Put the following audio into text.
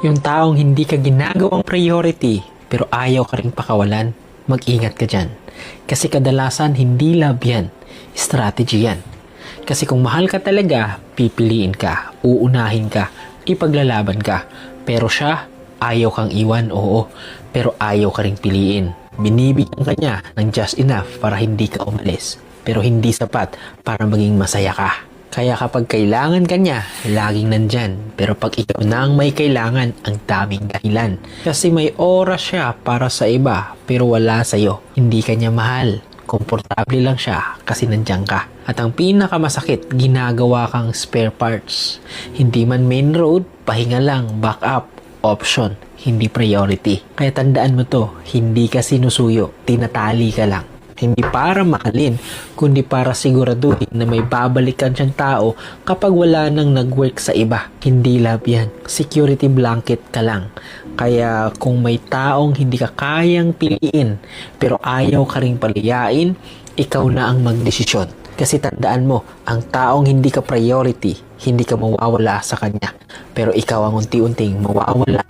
Yung taong hindi ka ginagawang priority pero ayaw ka ring pakawalan, mag-ingat ka dyan. Kasi kadalasan hindi love yan, strategy yan. Kasi kung mahal ka talaga, pipiliin ka, uunahin ka, ipaglalaban ka. Pero siya, ayaw kang iwan, oo, pero ayaw ka ring piliin. Binibigyan ka niya ng just enough para hindi ka umalis, pero hindi sapat para maging masaya ka. Kaya kapag kailangan ka niya, laging nandyan. Pero pag ikaw na ang may kailangan, ang daming dahilan. Kasi may oras siya para sa iba, pero wala sa'yo. Hindi ka niya mahal. Komportable lang siya kasi nandyan ka. At ang pinakamasakit, ginagawa kang spare parts. Hindi man main road, pahinga lang, backup, option, hindi priority. Kaya tandaan mo to, hindi ka sinusuyo, tinatali ka lang. Hindi para mahalin, kundi para siguraduhin na may babalikan siyang tao kapag wala nang nag-work sa iba. Hindi love yan. Security blanket ka lang. Kaya kung may taong hindi ka kayang piliin, pero ayaw ka ring paliyain, ikaw na ang magdesisyon. Kasi tandaan mo, ang taong hindi ka priority, hindi ka mawawala sa kanya. Pero ikaw ang unti-unting mawawala